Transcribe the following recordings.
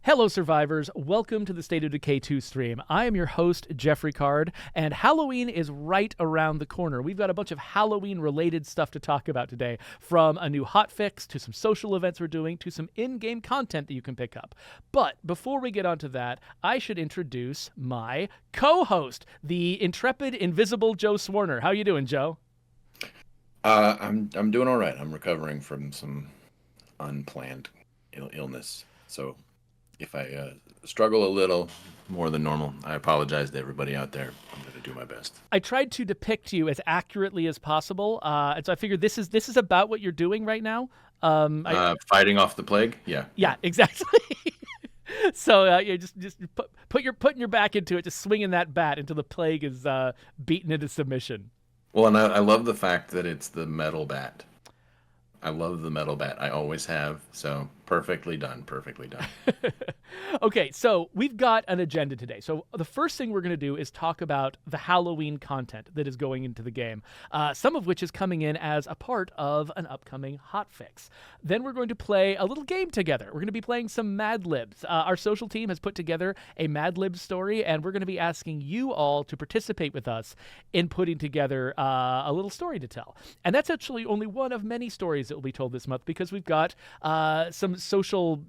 Hello, survivors. Welcome to the State of Decay 2 stream. I am your host, Geoffrey Card, and Halloween is right around the corner. We've got a bunch of Halloween-related stuff to talk about today, from a new hotfix to some social events we're doing to some in-game content that you can pick up. But before we get onto that, I should introduce my co-host, the intrepid, invisible Joe Swarner. How you doing, Joe? I'm doing all right. I'm recovering from some unplanned illness, so if I struggle a little more than normal, I apologize to everybody out there. I'm going to do my best. I tried to depict you as accurately as possible, and so I figured this is about what you're doing right now. Fighting off the plague? Yeah. Yeah, exactly. So you just putting your back into it, just swinging that bat until the plague is beaten into submission. Well, and I love the fact that it's the metal bat. I love the metal bat. I always have. So perfectly done. Perfectly done. Okay, so we've got an agenda today. So the first thing we're going to do is talk about the Halloween content that is going into the game, some of which is coming in as a part of an upcoming hotfix. Then we're going to play a little game together. We're going to be playing some Mad Libs. Our social team has put together a Mad Libs story, and we're going to be asking you all to participate with us in putting together a little story to tell. And that's actually only one of many stories that will be told this month, because we've got some social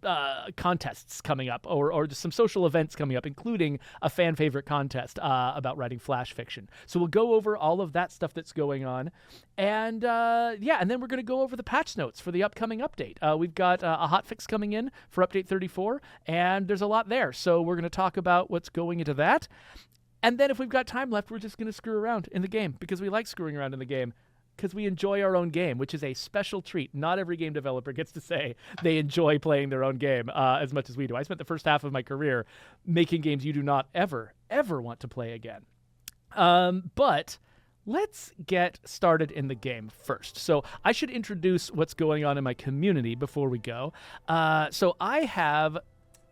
contests coming up, or just some social events coming up, including a fan favorite contest about writing flash fiction. So we'll go over all of that stuff that's going on, and and then we're going to go over the patch notes for the upcoming update. We've got a hotfix coming in for update 34, and there's a lot there. So we're going to talk about what's going into that, and then if we've got time left, we're just going to screw around in the game, because we like screwing around in the game, because we enjoy our own game, which is a special treat. Not every game developer gets to say they enjoy playing their own game as much as we do. I spent the first half of my career making games you do not ever want to play again. But let's get started in the game first. So I should introduce what's going on in my community before we go. So I have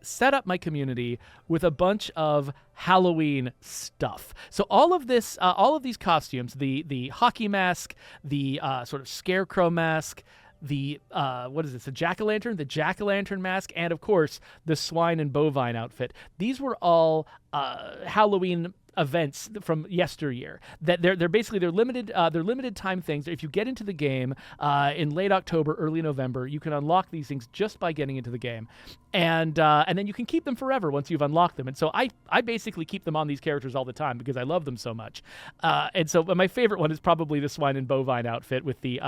set up my community with a bunch of Halloween stuff. So all of these costumes, the hockey mask, the sort of scarecrow mask, the what is this? The jack-o'-lantern mask, and of course the swine and bovine outfit. These were all Halloween events from yesteryear. That they're limited time things. If you get into the game in late October, early November, you can unlock these things just by getting into the game, and then you can keep them forever once you've unlocked them. And so I basically keep them on these characters all the time because I love them so much. But my favorite one is probably the swine and bovine outfit with the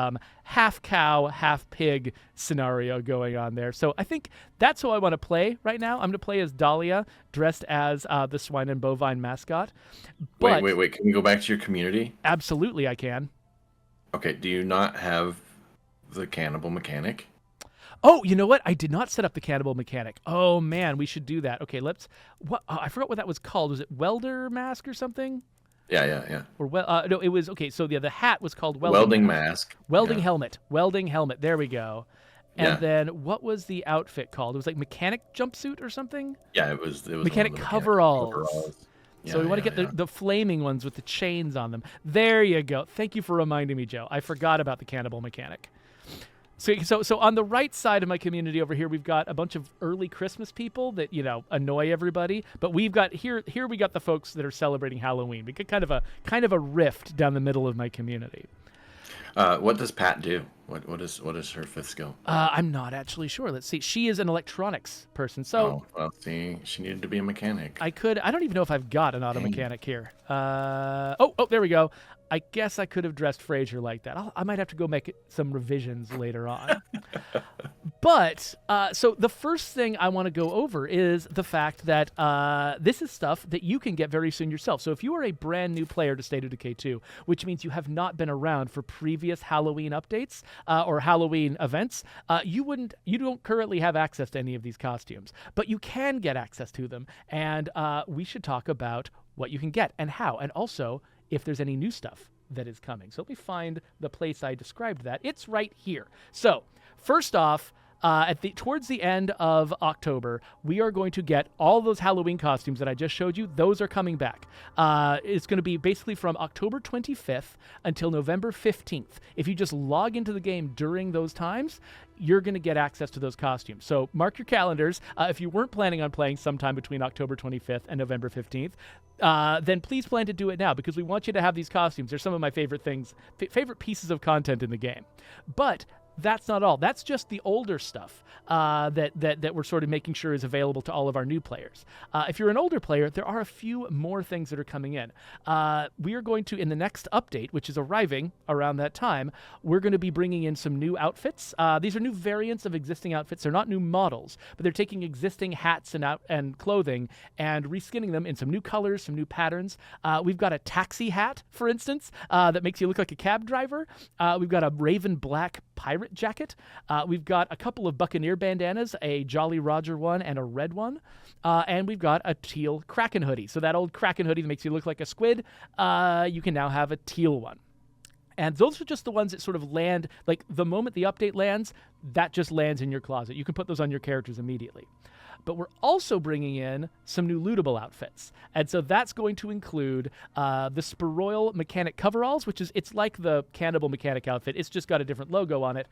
half cow, half pig scenario going on there. So I think that's who I want to play right now. I'm going to play as Dahlia, dressed as the swine and bovine mascot. But wait. Can you go back to your community? Absolutely, I can. Okay, do you not have the cannibal mechanic? Oh, you know what? I did not set up the cannibal mechanic. Oh, man, we should do that. Okay, I forgot what that was called. Was it welder mask or something? Yeah. Or no, it was, okay, so the hat was called welding mask. Welding helmet. There we go. And then what was the outfit called? It was like mechanic jumpsuit or something? Yeah, it was mechanic coveralls. So we want to get the flaming ones with the chains on them. There you go. Thank you for reminding me, Joe. I forgot about the cannibal mechanic. So on the right side of my community over here, we've got a bunch of early Christmas people that, annoy everybody. But we've got here we got the folks that are celebrating Halloween. We get kind of a rift down the middle of my community. What does Pat do? What is her fifth skill? I'm not actually sure. Let's see. She is an electronics person. So see, she needed to be a mechanic. I don't even know if I've got an auto mechanic here. There we go. I guess I could have dressed Fraser like that. I might have to go make some revisions later on. But so the first thing I want to go over is the fact that this is stuff that you can get very soon yourself. So if you are a brand new player to State of Decay 2, which means you have not been around for previous Halloween updates or Halloween events, you don't currently have access to any of these costumes, but you can get access to them. And we should talk about what you can get and how, and also if there's any new stuff that is coming. So let me find the place I described that. It's right here. So first off, towards the end of October, we are going to get all those Halloween costumes that I just showed you. Those are coming back. It's going to be basically from October 25th until November 15th. If you just log into the game during those times, you're going to get access to those costumes. So mark your calendars. If you weren't planning on playing sometime between October 25th and November 15th, then please plan to do it now, because we want you to have these costumes. They're some of my favorite things, favorite pieces of content in the game. But that's not all. That's just the older stuff that we're sort of making sure is available to all of our new players. If you're an older player, there are a few more things that are coming in. We are going to, in the next update, which is arriving around that time, we're going to be bringing in some new outfits. These are new variants of existing outfits. They're not new models, but they're taking existing hats and clothing and reskinning them in some new colors, some new patterns. We've got a taxi hat, for instance, that makes you look like a cab driver. We've got a raven black pirate jacket. We've got a couple of Buccaneer bandanas, a Jolly Roger one and a red one. And we've got a teal Kraken hoodie. So that old Kraken hoodie that makes you look like a squid, you can now have a teal one. And those are just the ones that sort of land, like the moment the update lands, that just lands in your closet. You can put those on your characters immediately. But we're also bringing in some new lootable outfits. And so that's going to include the Spiroil Mechanic coveralls, it's like the Cannibal Mechanic outfit. It's just got a different logo on it.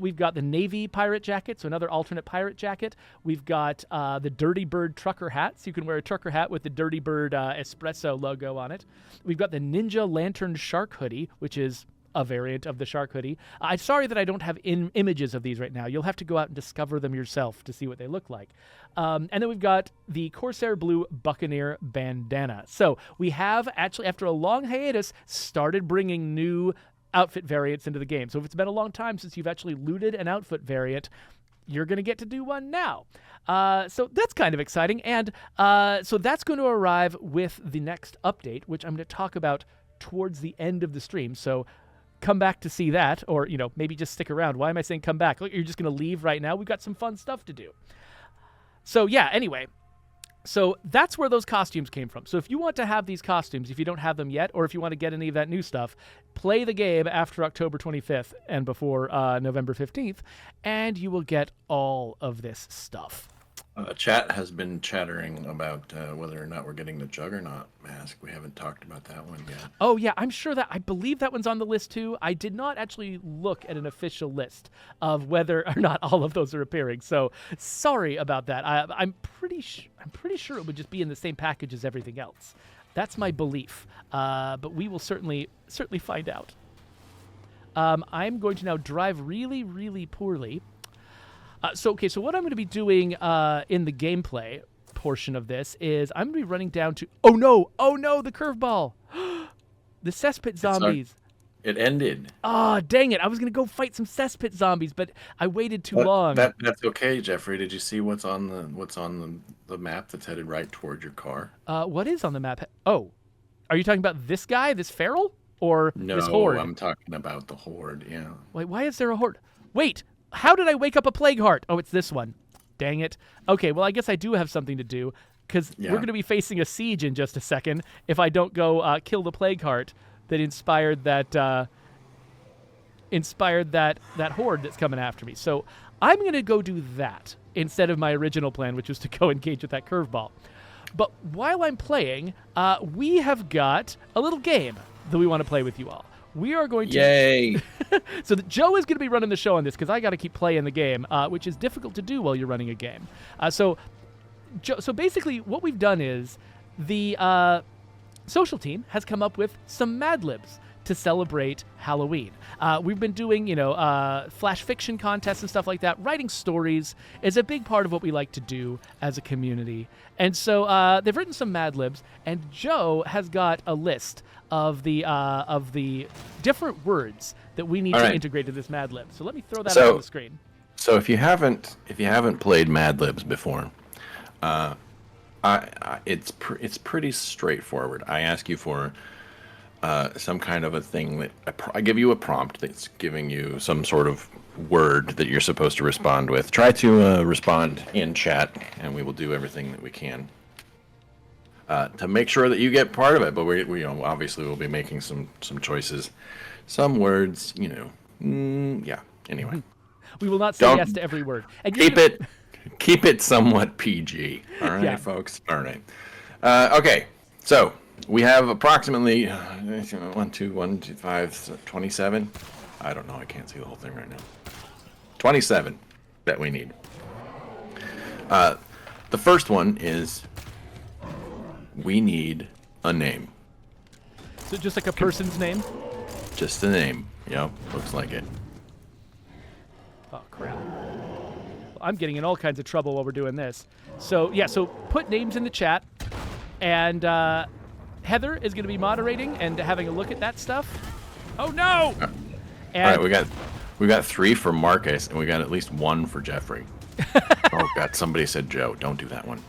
We've got the Navy Pirate Jacket, so another alternate pirate jacket. We've got the Dirty Bird Trucker hat, so you can wear a trucker hat with the Dirty Bird espresso logo on it. We've got the Ninja Lantern Shark hoodie, which is a variant of the shark hoodie. I'm sorry that I don't have images of these right now. You'll have to go out and discover them yourself to see what they look like. And then we've got the Corsair Blue Buccaneer bandana. So we have actually, after a long hiatus, started bringing new outfit variants into the game. So if it's been a long time since you've actually looted an outfit variant, you're going to get to do one now. So that's kind of exciting. And so that's going to arrive with the next update, which I'm going to talk about towards the end of the stream. So come back to see that, or, maybe just stick around. Why am I saying come back? Look, you're just going to leave right now? We've got some fun stuff to do. So yeah, anyway, so that's where those costumes came from. So if you want to have these costumes, if you don't have them yet, or if you want to get any of that new stuff, play the game after October 25th and before November 15th, and you will get all of this stuff. Chat has been chattering about whether or not we're getting the Juggernaut mask. We haven't talked about that one yet. Oh, yeah, I'm sure I believe that one's on the list, too. I did not actually look at an official list of whether or not all of those are appearing, so sorry about that. I'm pretty sure it would just be in the same package as everything else. That's my belief, but we will certainly find out. I'm going to now drive really, really poorly. So what I'm going to be doing in the gameplay portion of this is I'm going to be running down to... Oh, no, the curveball. The cesspit zombies. It ended. Oh, dang it. I was going to go fight some cesspit zombies, but I waited too long. That's okay, Geoffrey. Did you see what's on the map that's headed right toward your car? What is on the map? Oh, are you talking about this guy, this feral, or this horde? No, I'm talking about the horde, yeah. Wait, why is there a horde? Wait! How did I wake up a plague heart? Oh, it's this one. Dang it. Okay, well, I guess I do have something to do, because we're going to be facing a siege in just a second if I don't go kill the plague heart that inspired that horde that's coming after me. So I'm going to go do that instead of my original plan, which was to go engage with that curveball. But while I'm playing, we have got a little game that we want to play with you all. We are going to... Yay! So Joe is going to be running the show on this because I got to keep playing the game, which is difficult to do while you're running a game. So basically what we've done is the social team has come up with some Mad Libs to celebrate Halloween. We've been doing, flash fiction contests and stuff like that. Writing stories is a big part of what we like to do as a community. And so they've written some Mad Libs, and Joe has got a list of the different words that we need to integrate to this Mad Lib. So let me throw that up on the screen. So if you haven't played Mad Libs before, it's pretty straightforward. I ask you for some kind of a thing that I give you a prompt that's giving you some sort of word that you're supposed to respond with. Try to respond in chat, and we will do everything that we can to make sure that you get part of it. But we obviously will be making some choices, some words, yeah. Anyway. We will not say Don't yes to every word. And keep it somewhat PG. All right, Yeah. folks. All right. Okay. So we have approximately 27. I don't know. I can't see the whole thing right now. 27 that we need. The first one is we need a name. So just like a person's name? Just a name. Yep, looks like it. Oh, crap. Well, I'm getting in all kinds of trouble while we're doing this. So, yeah, so put names in the chat. And Heather is going to be moderating and having a look at that stuff. Oh, no! And All right, we got 3 for Marcus, and we got at least 1 for Geoffrey. Oh, God, somebody said Joe. Don't do that one.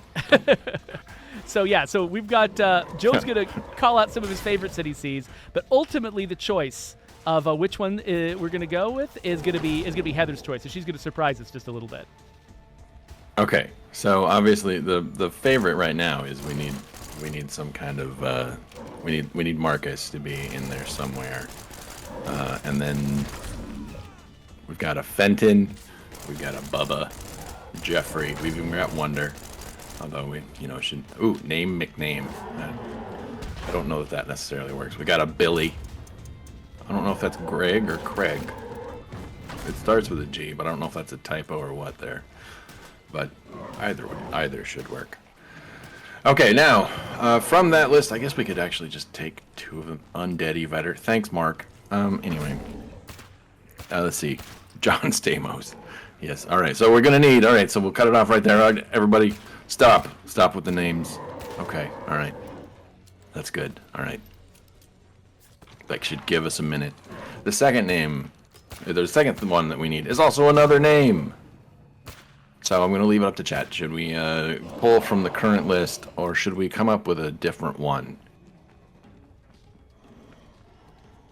So yeah, so we've got Joe's gonna call out some of his favorites that he sees, but ultimately the choice of which one we're gonna go with is gonna be Heather's choice. So she's gonna surprise us just a little bit. Okay, so obviously the favorite right now is we need some kind of we need Marcus to be in there somewhere, and then we've got a Fenton, we've got a Bubba, Geoffrey, we've even got Wonder. Although we, should... Ooh, name McName. I don't know if that necessarily works. We got a Billy. I don't know if that's Greg or Craig. It starts with a G, but I don't know if that's a typo or what there. But either should work. Okay, now, from that list, I guess we could actually just take 2 of them. Undead Evetter. Thanks, Mark. Anyway. Let's see. John Stamos. Yes, all right. So we're going to need... All right, so we'll cut it off right there. All right, everybody... Stop with the names. Okay, all right. That's good. All right. That should give us a minute. The second name, the second one that we need is also another name. So I'm going to leave it up to chat. Should we pull from the current list, or should we come up with a different one?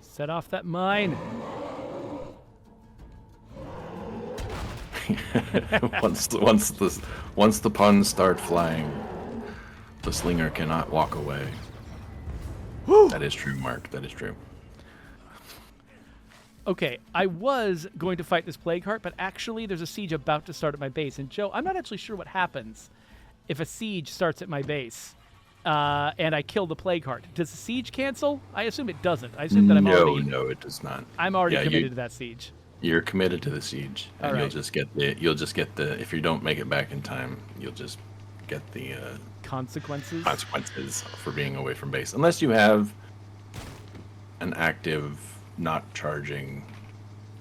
Set off that mine. once the puns start flying, the slinger cannot walk away. Woo! That is true, Mark. That is true. Okay, I was going to fight this plague heart, but actually there's a siege about to start at my base. And Joe, I'm not actually sure what happens if a siege starts at my base and I kill the plague heart. Does the siege cancel? I assume it doesn't. I assume that No, it does not. I'm already committed to that siege. You're committed to the siege, and right. you'll just get the. If you don't make it back in time, you'll just get the consequences for being away from base, unless you have an active, not charging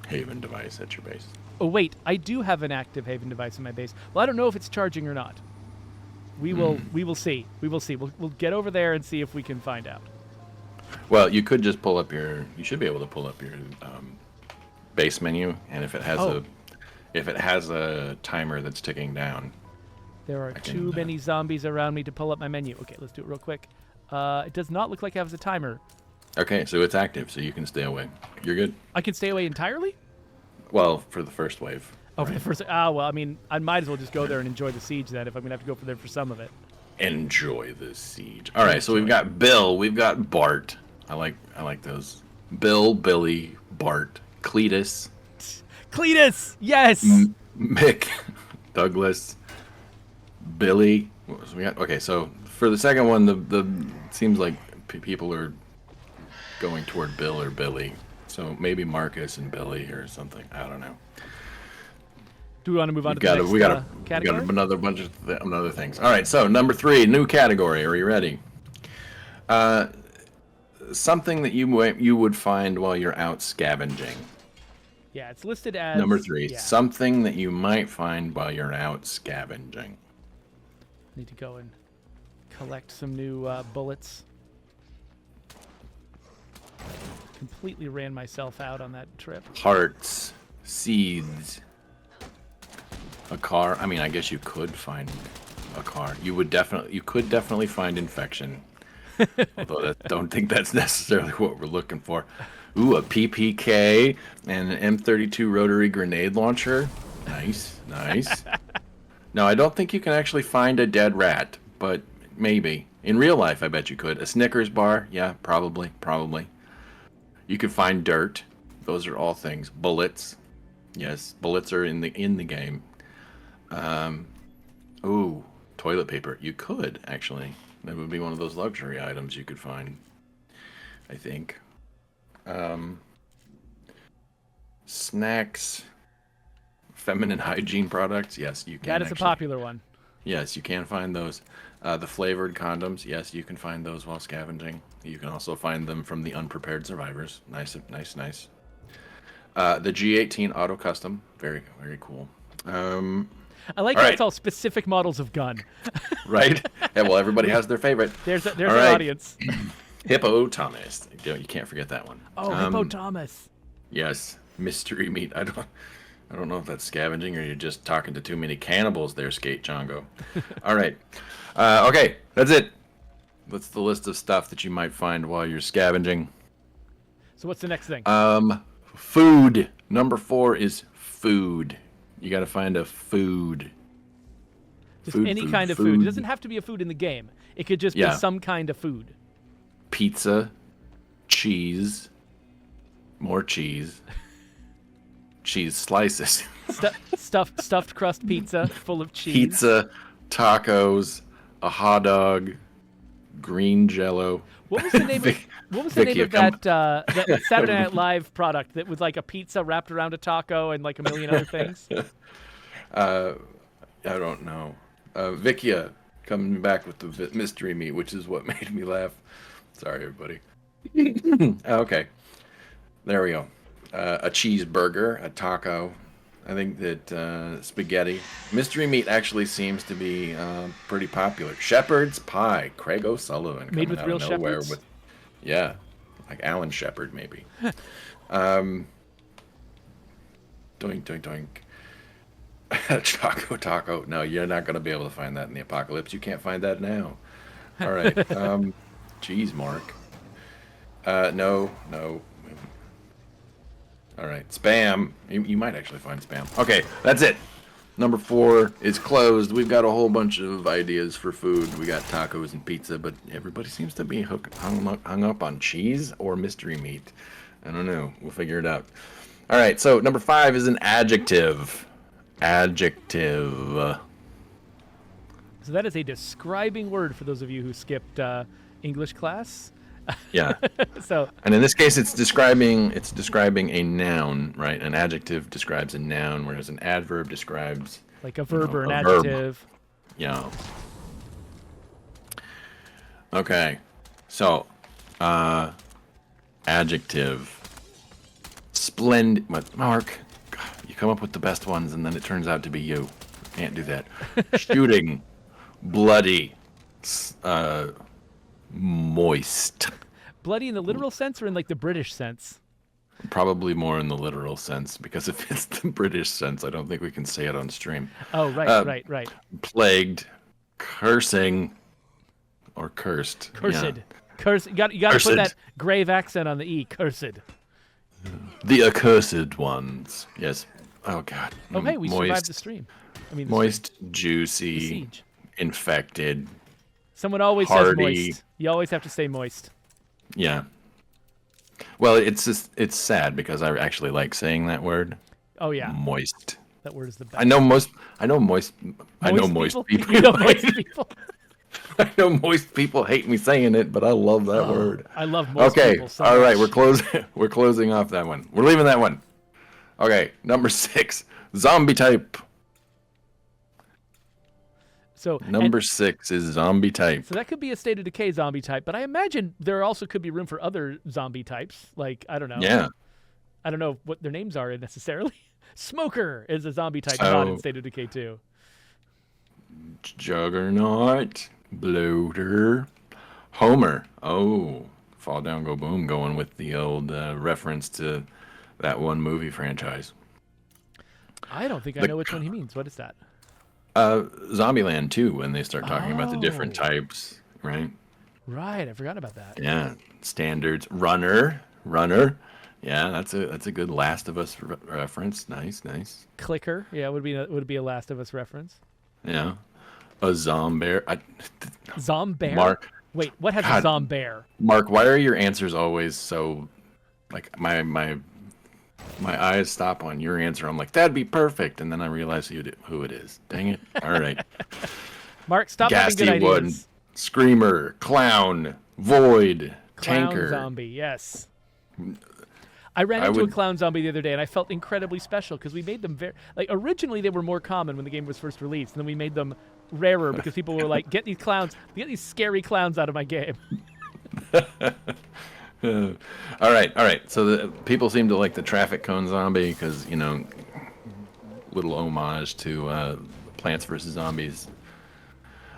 Haven device at your base. Oh wait, I do have an active Haven device in my base. Well, I don't know if it's charging or not. We will see. We'll get over there and see if we can find out. Well, you could just pull up your. You should be able to pull up your base menu, and if it has a timer that's ticking down. There are too many zombies around me to pull up my menu. Okay, let's do it real quick. It does not look like it has a timer. Okay, so it's active, so you can stay away. You're good? I can stay away entirely? Well, for the first wave. Oh, right. For the first... well, I mean, I might as well just go there and enjoy the siege then if I'm going to have to go there for some of it. Enjoy the siege. All right, so we've got Bill, we've got Bart. I like those. Bill, Billy, Bart, Cletus. Cletus! Yes! Mick, Douglas, Billy. What else we got? Okay, so for the second one, the seems like people are going toward Bill or Billy. So maybe Marcus and Billy or something. I don't know. Do we want to move on to the next category? We got another bunch of other things. All right, so number 3, new category. Are you ready? Something that you would find while you're out scavenging. Yeah, it's listed as... Number 3, yeah. Something that you might find while you're out scavenging. Need to go and collect some new bullets. Completely ran myself out on that trip. Hearts, seeds, a car. I mean, I guess you could find a car. You could definitely find infection. Although I don't think that's necessarily what we're looking for. Ooh, a PPK and an M32 rotary grenade launcher. Nice. No, I don't think you can actually find a dead rat, but maybe. In real life, I bet you could. A Snickers bar, yeah, probably. You could find dirt. Those are all things. Bullets. Yes, bullets are in the game. Ooh, toilet paper. You could actually. That would be one of those luxury items you could find. I think. Snacks, feminine hygiene products. Yes, you can. That is a popular one. Yes, you can find those. The flavored condoms. Yes, you can find those while scavenging. You can also find them from the unprepared survivors. Nice, nice, nice. The G18 auto custom. Very, very cool. I like that it's all specific models of gun. Right? Yeah, well, everybody has their favorite. There's All an right. audience. Hippopotamus. You can't forget that one. Oh, Hippopotamus. Yes, mystery meat. I don't know if that's scavenging or you're just talking to too many cannibals there, Skate Chongo. All right. Okay, that's it. That's the list of stuff that you might find while you're scavenging. So what's the next thing? Food. Number 4 is food. You got to find a food. Just any kind of food. It doesn't have to be a food in the game. It could just be some kind of food. Pizza, cheese, more cheese, cheese slices. Stuffed crust pizza full of cheese. Pizza, tacos, a hot dog, green Jello. What was the name? What was the name of that Saturday Night Live product that was like a pizza wrapped around a taco and like a million other things? I don't know. Vikia coming back with the mystery meat, which is what made me laugh. Sorry, everybody. Okay, there we go. A cheeseburger, a taco. I think that spaghetti. Mystery meat actually seems to be pretty popular. Shepherd's pie. Craig O'Sullivan. Made with real shepherds? Yeah, like Alan Shepard, maybe. Doink, doink, doink. Choco taco. No, you're not going to be able to find that in the apocalypse. You can't find that now. All right. Cheese mark. No. All right. Spam. You might actually find spam. Okay, that's it. Number 4 is closed. We've got a whole bunch of ideas for food. We got tacos and pizza, but everybody seems to be hung up on cheese or mystery meat. I don't know. We'll figure it out. All right, so number 5 is an adjective. Adjective. So that is a describing word for those of you who skipped English class. Yeah. So. And in this case, it's describing a noun, right? An adjective describes a noun, whereas an adverb describes like a verb or an Verb. adjective. Yeah. Okay. So, adjective. Splendid. Mark, you come up with the best ones, and then it turns out to be you. Can't do that. Shooting. Bloody. Moist. Bloody in the literal sense or in like the British sense? Probably more in the literal sense, because if it's the British sense, I don't think we can say it on stream. Oh, right. Plagued, cursing, or cursed. Cursed. Yeah. Cursed. You got to put that grave accent on the E. Cursed. The accursed ones. Yes. Oh, God. Oh, hey, we moist, survived the stream. moist, the juicy, siege. infected. Someone always Hardy. says moist. You always have to say moist. Yeah. Well, it's sad because I actually like saying that word. Oh yeah. Moist. That word is the best. I know moist people. You know moist people. I know moist people hate me saying it, but I love that word. I love moist people so all right, much. we're closing off that one. We're leaving that one. Okay, number 6, zombie type. So Number 6 is zombie type. So that could be a State of Decay zombie type, but I imagine there also could be room for other zombie types. Like, I don't know. Yeah. I don't know what their names are necessarily. Smoker is a zombie type, not in State of Decay 2. Juggernaut, Bloater, Homer. Oh, Fall Down Go Boom, going with the old reference to that one movie franchise. I don't think I know which one he means. What is that? Zombieland 2, when they start talking about the different types, right? Right, I forgot about that. Yeah, standards. Runner. Yeah, that's a good Last of Us reference. Nice. Clicker, yeah, would be a Last of Us reference. Yeah, a zombie. Zombear? Mark. Wait, what has a zombear? Mark, why are your answers always so, like, my My eyes stop on your answer. I'm like, that'd be perfect. And then I realize who it is. Dang it. All right. Mark, stop having good Gassy Wood, ideas. Screamer, Clown, Void, Clown Tanker. zombie, yes. I ran into a clown zombie the other day, and I felt incredibly special because we made them originally they were more common when the game was first released, and then we made them rarer because people were like, get these scary clowns out of my game. All right. So the people seem to like the traffic cone zombie because, little homage to Plants vs. Zombies.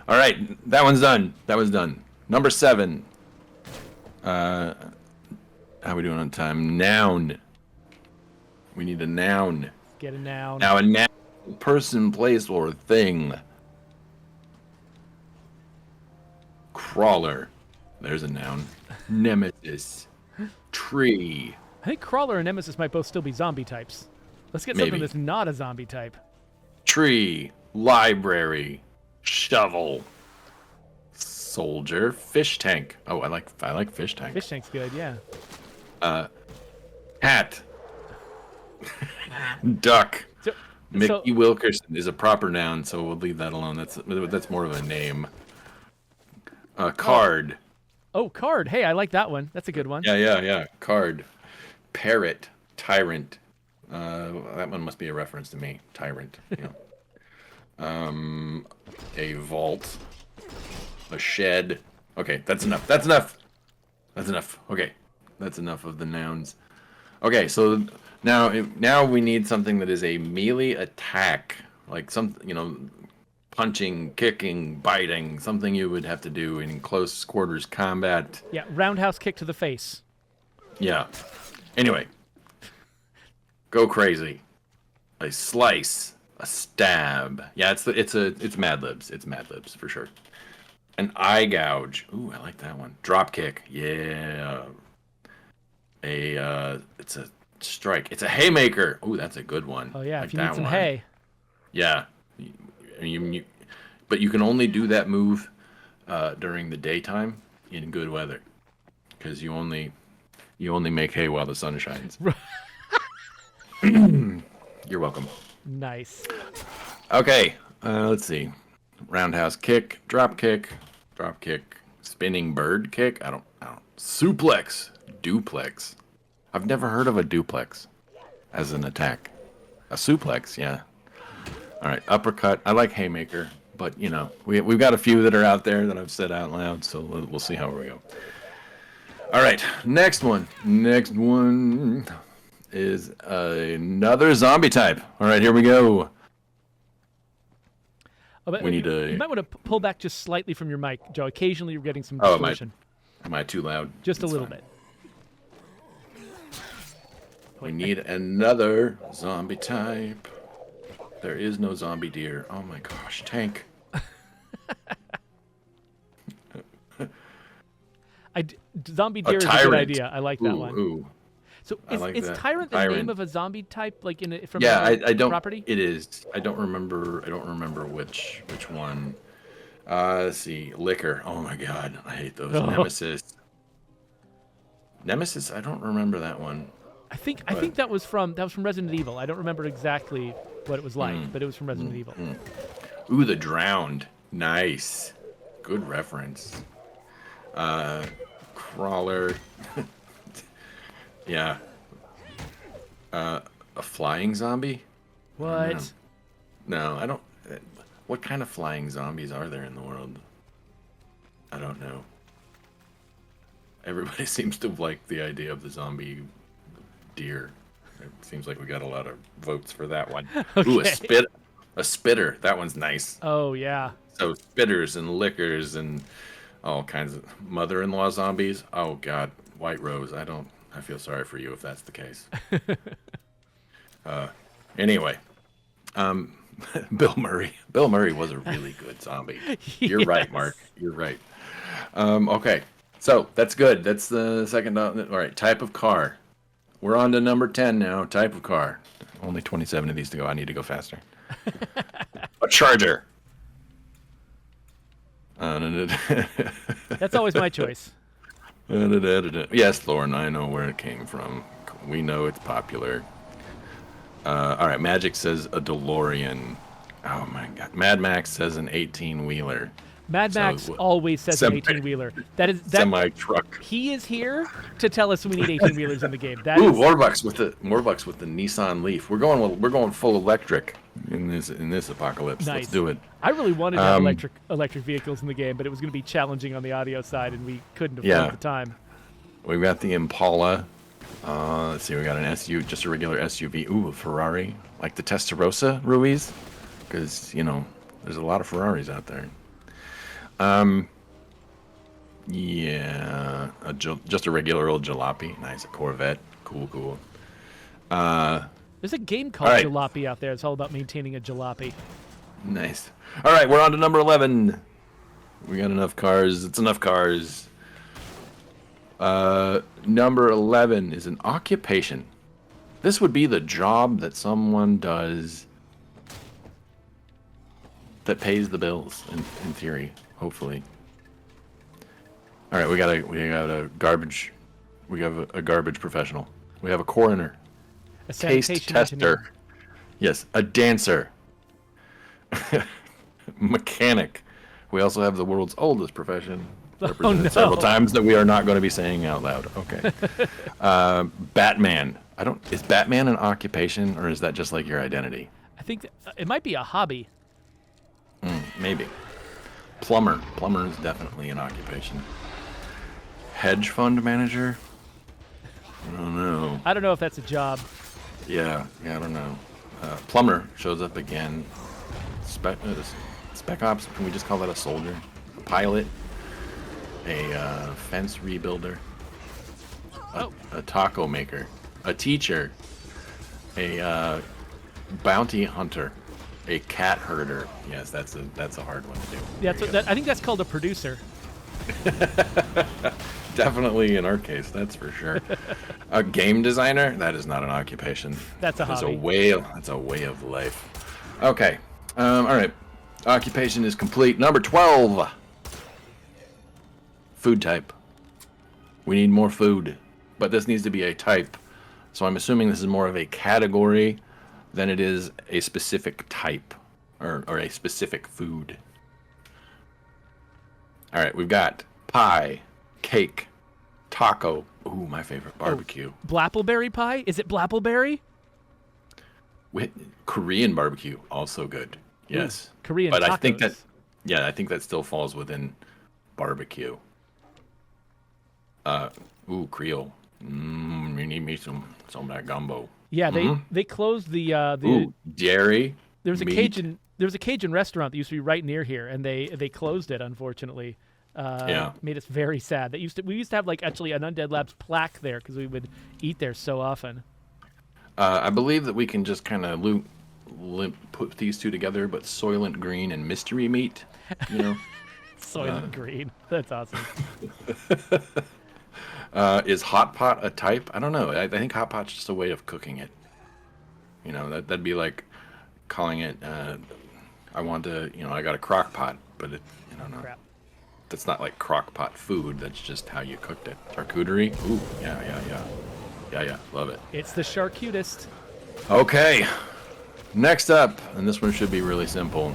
All right, that one's done. Number 7. How we doing on time? Noun. We need a noun. Get a noun. Now, a noun, person, place, or thing. Crawler. There's a noun. Nemesis. Tree. I think Crawler and Nemesis might both still be zombie types. Let's get something that's not a zombie type. Tree. Library. Shovel. Soldier. Fish tank. Oh, I like fish tank. Fish tank's good, yeah. Hat. Duck. So, Mickey Wilkerson is a proper noun, so we'll leave that alone. That's more of a name. Card. Oh, card. Hey, I like that one. That's a good one. Yeah. Card. Parrot. Tyrant. That one must be a reference to me. Tyrant. A vault. A shed. Okay, that's enough. Okay, that's enough of the nouns. Okay, so now we need something that is a melee attack, like punching, kicking, biting, something you would have to do in close quarters combat. Yeah, roundhouse kick to the face. Yeah. Anyway, go crazy. A slice, a stab. Yeah, it's Madlibs. It's Madlibs for sure. An eye gouge. Ooh, I like that one. Drop kick. Yeah. It's a strike. It's a haymaker. Ooh, that's a good one. Oh yeah, like if you need some hay. Yeah. But you can only do that move during the daytime in good weather, because you only make hay while the sun shines. You're welcome. Nice. Okay, let's see. Roundhouse kick, drop kick, spinning bird kick. I don't. Suplex, duplex. I've never heard of a duplex as an attack. A suplex, yeah. All right, uppercut. I like haymaker, but we've got a few that are out there that I've said out loud, so we'll see how we go. All right, next one. Next one is another zombie type. All right, here we go. Oh, We need to. You might want to pull back just slightly from your mic, Joe. Occasionally you're getting some distortion. Am I too loud? Just a little bit. We need another zombie type. There is no zombie deer. Oh my gosh, tank. Zombie deer is a good idea. I like that one. Ooh. So like is that. Tyrant the Tyrant. name of a zombie type, like from I don't. property? It is. I don't remember which one. Let's see. Liquor. Oh my god, I hate those. Oh. Nemesis. I don't remember that one. I think that was from Resident Evil. I don't remember exactly what it was like, but it was from Resident Evil. Ooh, the Drowned. Nice. Good reference. Crawler. Yeah. A flying zombie? What? No, I don't. What kind of flying zombies are there in the world? I don't know. Everybody seems to like the idea of the zombie deer. It seems like we got a lot of votes for that one. Okay. Ooh, a spitter. That one's nice. Oh yeah. So spitters and lickers and all kinds of mother-in-law zombies. Oh god, White Rose. I feel sorry for you if that's the case. Anyway, Bill Murray. Bill Murray was a really good zombie. You're right, Mark. You're right. Okay, so that's good. That's the second. All right, type of car. We're on to number 10 now. Type of car. Only 27 of these to go. I need to go faster. A Charger. That's always my choice. Yes, Lauren, I know where it came from. We know it's popular. All right, Magic says a DeLorean. Oh my God. Mad Max says an 18-wheeler. Mad Max always says an 18-wheeler. That semi truck. He is here to tell us we need 18-wheelers in the game. Warbucks with the Nissan Leaf. We're going full electric in this apocalypse. Nice. Let's do it. I really wanted to have electric vehicles in the game, but it was going to be challenging on the audio side, and we couldn't afford the time. We've got the Impala. Let's see. We got an SUV, just a regular SUV. Ooh, a Ferrari, like the Testarossa, Ruiz, because there's a lot of Ferraris out there. Yeah, just a regular old jalopy. Nice, a Corvette. Cool. There's a game called Jalopy out there. It's all about maintaining a jalopy. Nice. All right, we're on to number 11. We got enough cars. It's enough cars. Number 11 is an occupation. This would be the job that someone does that pays the bills, in theory. Hopefully. All right, we got a garbage. We have a garbage professional. We have a coroner, a taste tester. Engineer. Yes, a dancer, mechanic. We also have the world's oldest profession, represented several times that we are not going to be saying out loud. Okay. Batman. Is Batman an occupation, or is that just like your identity? I think it might be a hobby. Maybe. Plumber is definitely an occupation. Hedge fund manager? I don't know if that's a job. Yeah, I don't know. Plumber shows up again. Spec ops, can we just call that a soldier? A pilot? A fence rebuilder? A taco maker? A teacher? A bounty hunter? A cat herder. Yes, that's a hard one to do. Yeah, I think that's called a producer. Definitely in our case, that's for sure. A game designer? That is not an occupation. That's a hobby. That's a way of life. Okay. All right. Occupation is complete. Number 12. Food type. We need more food, but this needs to be a type. So I'm assuming this is more of a category than it is a specific type or a specific food. All right, we've got pie, cake, taco. Ooh, my favorite, barbecue. Blappleberry pie? Is it blappleberry? Korean barbecue, also good. Yes. Ooh, Korean but tacos. I think that still falls within barbecue. Creole. You need me some of that gumbo. Yeah, they closed the dairy. There was a Cajun restaurant that used to be right near here, and they closed it, unfortunately. Made us very sad. We used to have actually an Undead Labs plaque there because we would eat there so often. I believe that we can just kind of put these two together, but Soylent Green and Mystery Meat, Soylent Green. That's awesome. Is hot pot a type? I don't know. I think hot pot's just a way of cooking it. That'd be like calling it. I got a crock pot, but it. No. Crap. That's not like crock pot food. That's just how you cooked it. Charcuterie. Ooh, yeah. Love it. It's the charcutist. Okay. Next up, and this one should be really simple.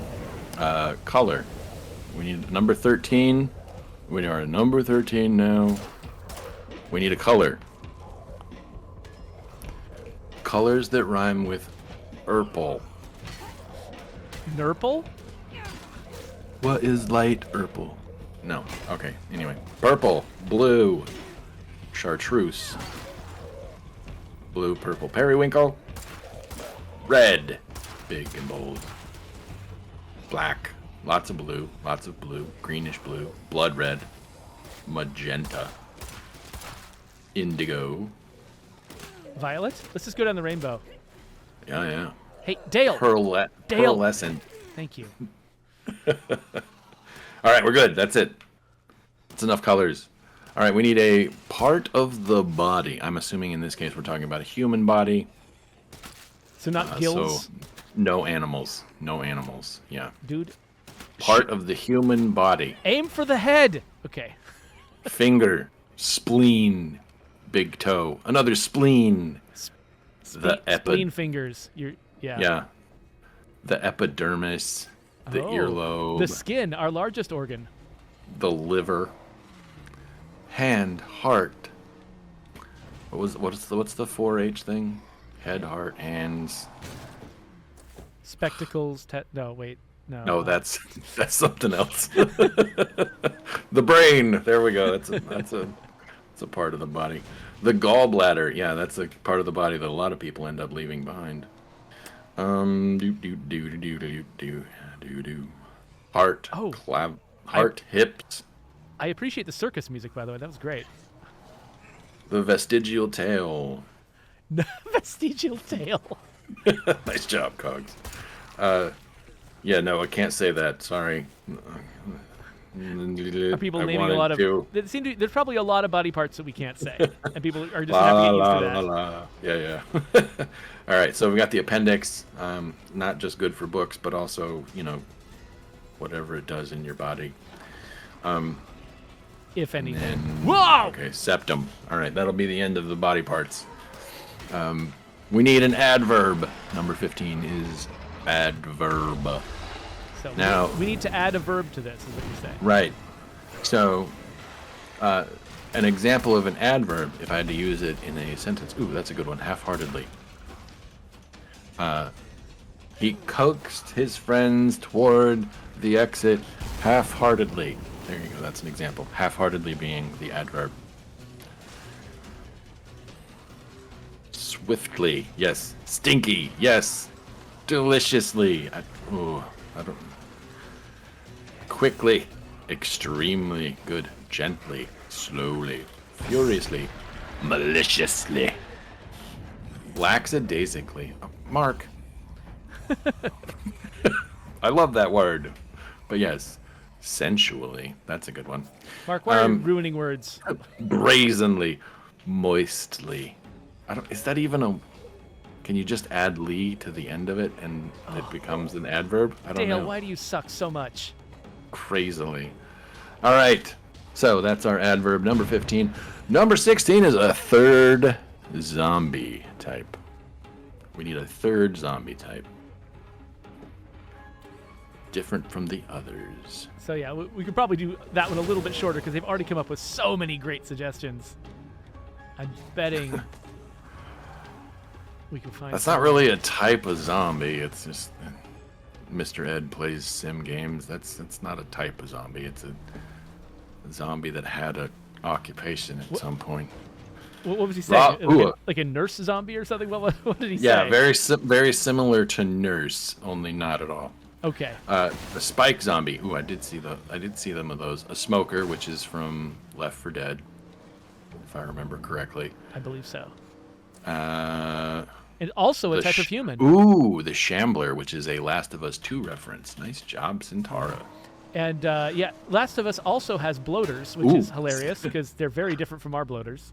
Color. We need number 13. We are at number 13 now. We need a color. Colors that rhyme with purple. Nurple? What is light purple? No. Okay. Anyway. Purple. Blue. Chartreuse. Blue, purple, periwinkle. Red. Big and bold. Black. Lots of blue. Lots of blue. Greenish blue. Blood red. Magenta. Indigo. Violet? Let's just go down the rainbow. Yeah. Hey, Dale. Pearlescent. Thank you. All right, we're good. That's it. It's enough colors. All right, we need a part of the body. I'm assuming in this case we're talking about a human body. So not gills? So no animals. No animals. Yeah. Dude. Part of the human body. Aim for the head. Okay. Finger. Spleen. big toe. Another spleen. Spleen fingers. Yeah. The epidermis. The earlobe. The skin, our largest organ. The liver. Hand, heart. What's the 4-H thing? Head, heart, hands. Spectacles. No, wait. No, that's something else. The brain. There we go. That's a part of the body. The gallbladder. Yeah, that's a part of the body that a lot of people end up leaving behind. Heart. Heart, hips. I appreciate the circus music, by the way. That was great. The vestigial tail. Vestigial tail. Nice job, Cogs. Yeah, no, I can't say that. Sorry. Are people naming a lot of? There's probably a lot of body parts that we can't say, and people are just gonna have to get used to that. Yeah. All right, so we got the appendix. Not just good for books, but also whatever it does in your body. If anything. Whoa! Okay, septum. All right, that'll be the end of the body parts. We need an adverb. Number 15 is adverb. So now we need to add a verb to this, is what you're saying. Right. So, an example of an adverb, if I had to use it in a sentence. Ooh, that's a good one. Half-heartedly. He coaxed his friends toward the exit half-heartedly. There you go. That's an example. Half-heartedly being the adverb. Swiftly. Yes. Stinky. Yes. Deliciously. I don't. Quickly. Extremely good. Gently. Slowly. Furiously. Maliciously. Lackadaisically. Oh, Mark. I love that word. But yes. Sensually. That's a good one. Mark, why are you ruining words? Brazenly. Moistly. Is that even a... Can you just add "ly" to the end of it and it becomes an adverb? I don't know. Dale, why do you suck so much? Crazily. All right. So that's our adverb number 15. Number 16 is a third zombie type. We need a third zombie type. Different from the others. So yeah, we could probably do that one a little bit shorter because they've already come up with so many great suggestions. I'm betting we can find. That's not really a type of zombie. It's just Mr. Ed plays sim games. That's not a type of zombie. It's a zombie that had an occupation at some point. What was he saying? Like a nurse zombie or something? What did he say? Yeah, very similar to Nurse, only not at all. Okay. The spike zombie. Ooh, I did see them of those. A smoker, which is from Left 4 Dead, if I remember correctly. I believe so. And also a type of human. Ooh, the Shambler, which is a Last of Us 2 reference. Nice job, Centaura. And yeah, Last of Us also has bloaters, which is hilarious because they're very different from our bloaters.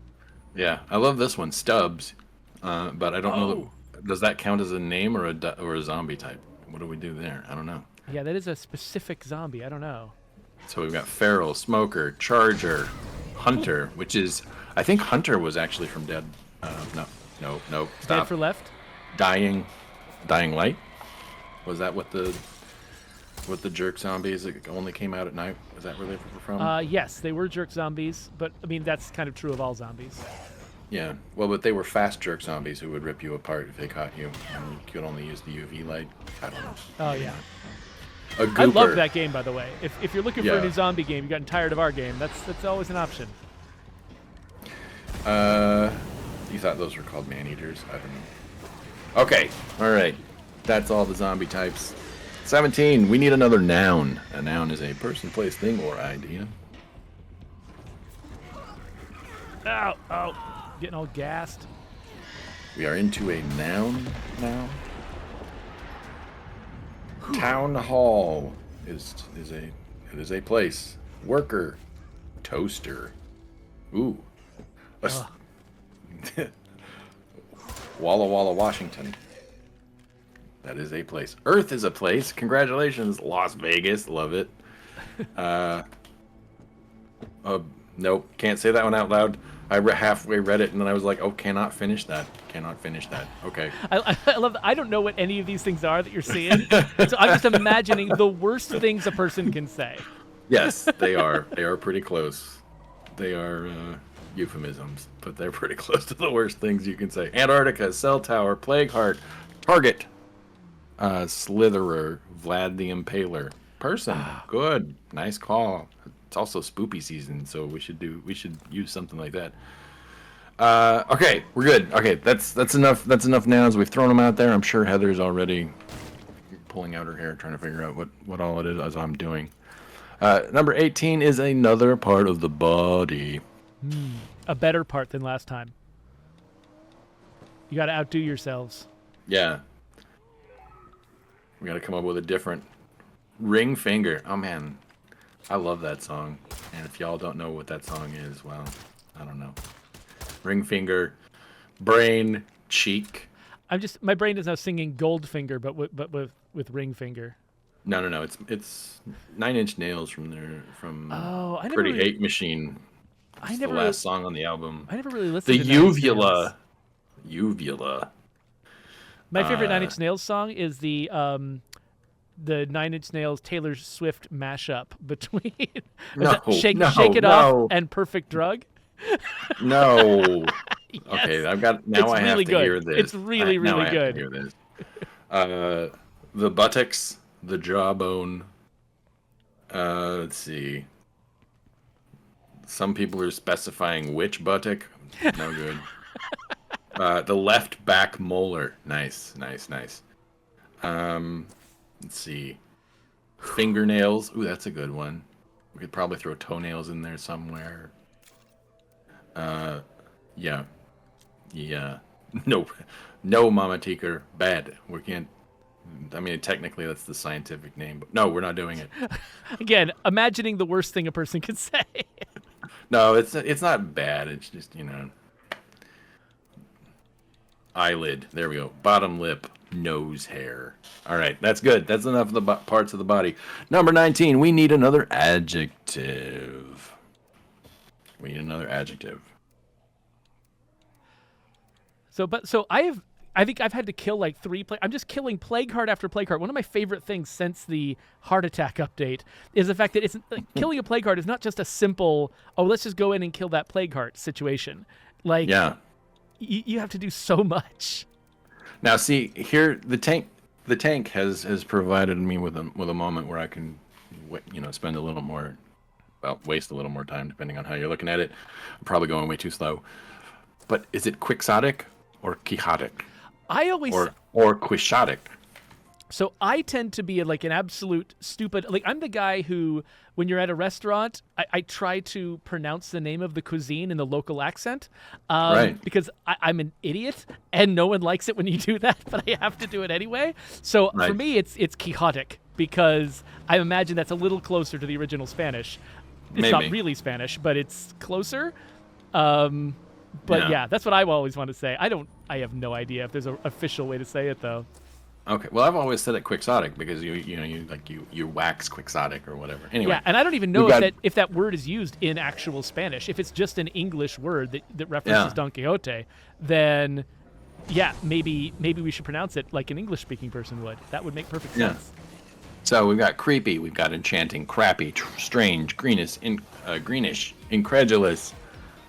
Yeah, I love this one, Stubbs. But I don't know. Does that count as a name or a zombie type? What do we do there? I don't know. Yeah, that is a specific zombie. I don't know. So we've got Feral, Smoker, Charger, Hunter, which is... I think Hunter was actually from Dead... No. Stop. Dead for Left? Dying Light? Was that what the jerk zombies that only came out at night? Was that where they were from? Yes, they were jerk zombies, but I mean that's kind of true of all zombies. Yeah, well, but they were fast jerk zombies who would rip you apart if they caught you, and you could only use the UV light. I don't know. Oh yeah. A gooper. I love that game, by the way. If you're looking for a new zombie game, you've gotten tired of our game. That's always an option. You thought those were called man-eaters? I don't know. Okay, all right. That's all the zombie types. 17, we need another noun. A noun is a person, place, thing, or idea. Ow. Getting all gassed. We are into a noun now. Town hall is a place. Worker. Toaster. Ooh. Walla Walla, Washington. That is a place. Earth is a place. Congratulations, Las Vegas. Love it. Nope, can't say that one out loud. I halfway read it, and then I was like, oh, cannot finish that. Cannot finish that. Okay. I love that. I don't know what any of these things are that you're seeing, so I'm just imagining the worst things a person can say. Yes, they are. They are pretty close. They are euphemisms, but they're pretty close to the worst things you can say. Antarctica, Cell Tower, Plague Heart, Target, Slitherer, Vlad the Impaler. Person. Good. Nice call. It's also spoopy season, so we should use something like that. Okay, we're good. Okay, that's enough. That's enough nouns. We've thrown them out there. I'm sure Heather's already pulling out her hair, trying to figure out what all it is as I'm doing. Number 18 is another part of the body. A better part than last time. You got to outdo yourselves. Yeah. We got to come up with a different ring finger. Oh man, I love that song. And if y'all don't know what that song is, well, I don't know. Ring finger, brain, cheek. My brain is now singing Goldfinger, but with ring finger. No. It's 9 Inch Nails from Pretty Hate Machine. It's the last song on the album. I never really listened to Uvula. Uvula. My favorite 9 Inch Nails song is the 9 Inch Nails Taylor Swift mashup between Shake It Off and Perfect Drug. No. Yes. Okay, I have to hear this. It's really good. I have to hear this. The buttocks, the jawbone. Let's see. Some people are specifying which buttock. No good. The left back molar. Nice. Let's see. Fingernails. Ooh, that's a good one. We could probably throw toenails in there somewhere. Yeah. No, Mama Teaker. Bad. We can't. I mean, technically that's the scientific name, but no, we're not doing it. Again, imagining the worst thing a person could say. No, it's not bad. It's just, eyelid. There we go. Bottom lip. Nose hair. All right, that's good. That's enough of the parts of the body. Number 19, we need another adjective. So I think I've had to kill like 3 I'm just killing Plague Heart after Plague Heart. One of my favorite things since the Heart Attack update is the fact that it's killing a Plague Heart is not just a simple, let's just go in and kill that Plague Heart situation. Like, yeah. You have to do so much. Now, see here, the tank has provided me with a moment where I can, spend a little more, waste a little more time depending on how you're looking at it. I'm probably going way too slow. But is it quixotic or quixotic? I always or quixotic. So I tend to be like an absolute stupid. Like I'm the guy who, when you're at a restaurant, I try to pronounce the name of the cuisine in the local accent, right? Because I'm an idiot and no one likes it when you do that, but I have to do it anyway. So right. For me, it's Quixotic because I imagine that's a little closer to the original Spanish. It's not really Spanish, but it's closer. But yeah, that's what I always want to say. I have no idea if there's an official way to say it though. Okay, well, I've always said it quixotic because you wax quixotic or whatever. Anyway, yeah, and I don't even know if that word is used in actual Spanish. If it's just an English word that references Don Quixote, then yeah, maybe we should pronounce it like an English-speaking person would. That would make perfect sense. So we've got creepy, we've got enchanting, crappy, strange, greenish, incredulous,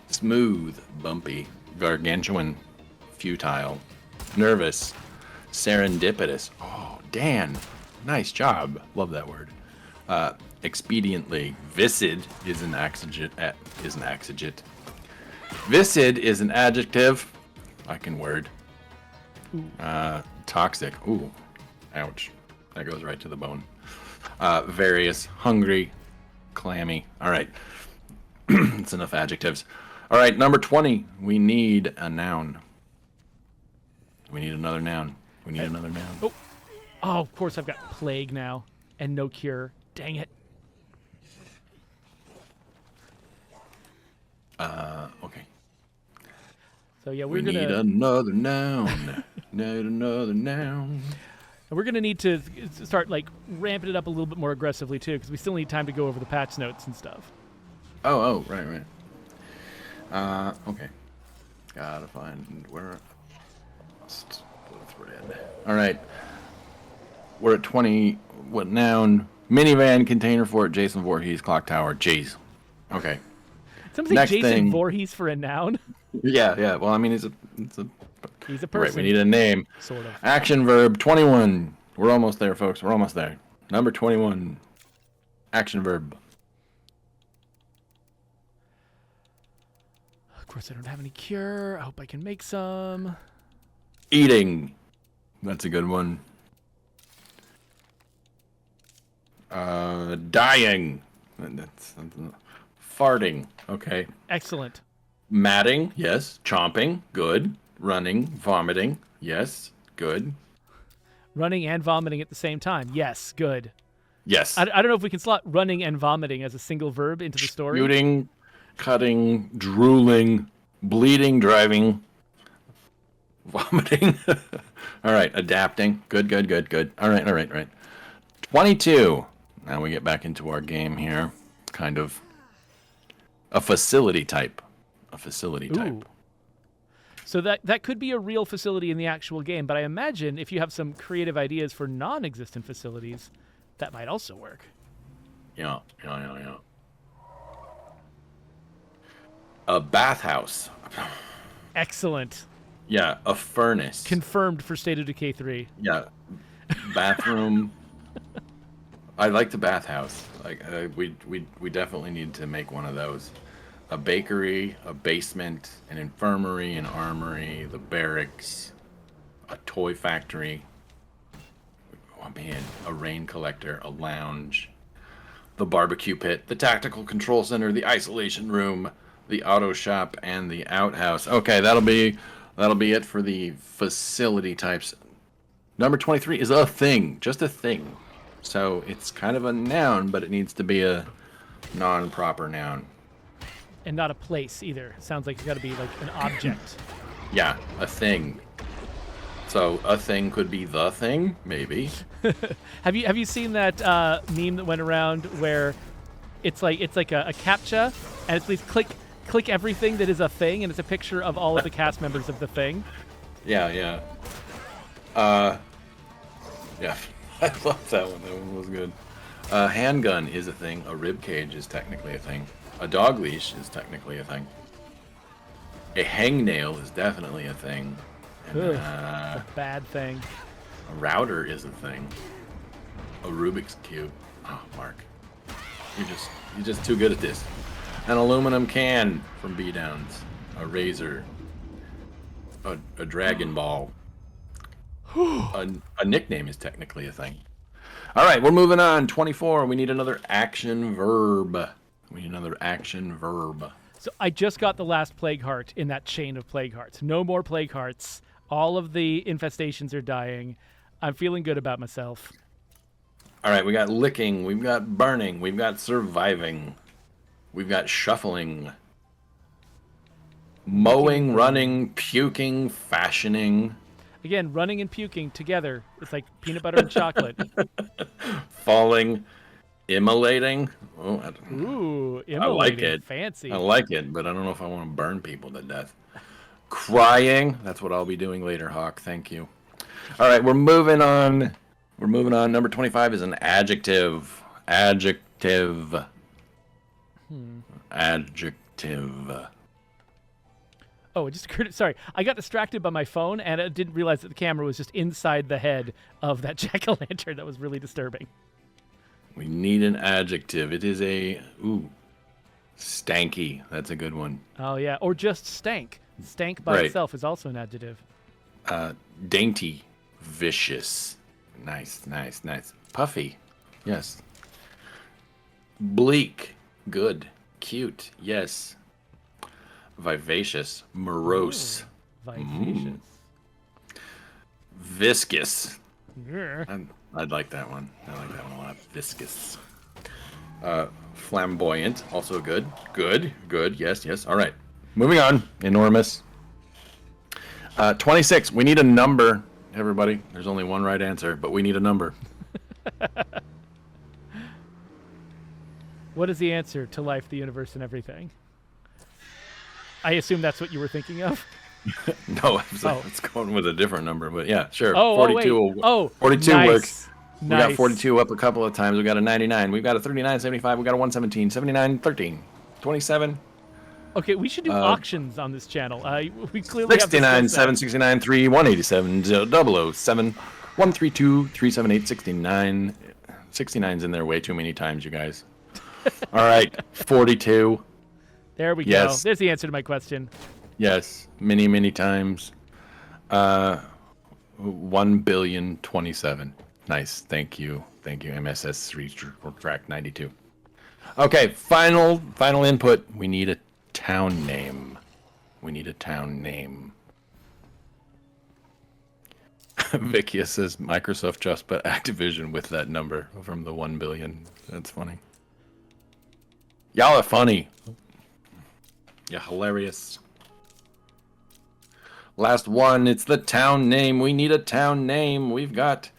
smooth, bumpy, gargantuan, futile, nervous, serendipitous. Oh, Dan, nice job. Love that word. Expediently, viscid is an exeget. Viscid is an adjective. I can word. Toxic. Ooh, ouch. That goes right to the bone. Various, hungry, clammy. All right. That's enough adjectives. All right, number 20. We need a noun. We need another noun. Oh, of course I've got plague now and no cure. Dang it. Okay. So yeah, we need another noun. Need another noun. And we're gonna need to start like ramping it up a little bit more aggressively too, because we still need time to go over the patch notes and stuff. Oh, right. Okay. Gotta find where. Lost the thread. All right. We're at 20. What noun? Minivan, container fort, Jason Voorhees, clock tower. Jeez. Okay. Something Next Jason thing. Voorhees for a noun. Yeah. Well, I mean, it's a. He's a Right. person. We need a name. Sort of. Action verb 21. We're almost there, folks. We're almost there. Number 21. Action verb. Of course, I don't have any cure. I hope I can make some. Eating. That's a good one. Dying. That's farting. Okay. Excellent. Matting. Yes. Chomping. Good. Running. Vomiting. Yes. Good. Running and vomiting at the same time. Yes, good. Yes. I don't know if we can slot running and vomiting as a single verb into the story. Shooting, cutting, drooling, bleeding, driving, vomiting. All right. Adapting. Good. All right. 22. Now we get back into our game here. Kind of a facility type. Ooh. So that could be a real facility in the actual game, but I imagine if you have some creative ideas for non-existent facilities, that might also work. Yeah. A bathhouse. Excellent. Yeah, a furnace. Confirmed for State of Decay 3. Yeah, bathroom. I like the bathhouse. Like we definitely need to make one of those. A bakery, a basement, an infirmary, an armory, the barracks, a toy factory. Oh man, a rain collector, a lounge, the barbecue pit, the tactical control center, the isolation room, the auto shop, and the outhouse. Okay, that'll be it for the facility types. Number 23 is a thing, just a thing. So it's kind of a noun, but it needs to be a non-proper noun. And not a place either. Sounds like it's got to be like an object. Yeah, a thing. So a thing could be the thing, maybe. Have you seen that meme that went around where it's like a CAPTCHA and it's please click everything that is a thing, and it's a picture of all of the cast members of the thing. Yeah. Yeah, I love that one. That one was good. A handgun is a thing. A rib cage is technically a thing. A dog leash is technically a thing. A hangnail is definitely a thing. And, Ugh, a bad thing. a router is a thing. A Rubik's Cube. Oh, Mark. You're just too good at this. An aluminum can from B-Downs. A razor. A Dragon Ball. a nickname is technically a thing. All right, we're moving on. 24. We need another action verb. So I just got the last plague heart in that chain of plague hearts. No more plague hearts. All of the infestations are dying. I'm feeling good about myself. All right, we got licking. We've got burning. We've got surviving. We've got shuffling. Mowing, running, puking, fashioning. Again, running and puking together. It's like peanut butter and chocolate. Falling, immolating. Oh, Ooh, immolating. I like it. Fancy. I like it, but I don't know if I want to burn people to death. Crying. That's what I'll be doing later, Hawk. Thank you. All right, we're moving on. Number 25 is an adjective. Adjective. Oh, it just occurred. Sorry, I got distracted by my phone, and I didn't realize that the camera was just inside the head of that jack-o'-lantern. That was really disturbing. We need an adjective. It is stanky. That's a good one. Oh, yeah. Or just stank. Stank by itself is also an adjective. Dainty. Vicious. Nice. Puffy. Yes. Bleak. Good. Cute. Yes. Vivacious. Morose. Vivacious. Viscous. Yeah. I'd like that one. I like that one a lot. Viscous. Flamboyant. Also good. Good. Yes. All right. Moving on. Enormous. 26. We need a number, everybody. There's only one right answer, but we need a number. What is the answer to life, the universe, and everything? I assume that's what you were thinking of. No, it's going with a different number, but yeah, sure. Oh, 42. oh, 42 nice. works. We got Nice. 42 up a couple of times. We got a 99. We've got a 39, 75. We got a 117, 79, 13, 27. Okay, we should do auctions on this channel. We clearly 69, have 769, 3, 187, 007, 132, 378, 69. 69's in there way too many times, you guys. All right, 42. There we Yes. go. There's the answer to my question. Yes, many times. 1,000,000,027. Nice, thank you, MSS3 track 92. Okay, final input. We need a town name. Vikia says Microsoft just put Activision with that number from the 1 billion. That's funny. Y'all are funny. Yeah, hilarious. Last one, it's the town name. We need a town name. We've got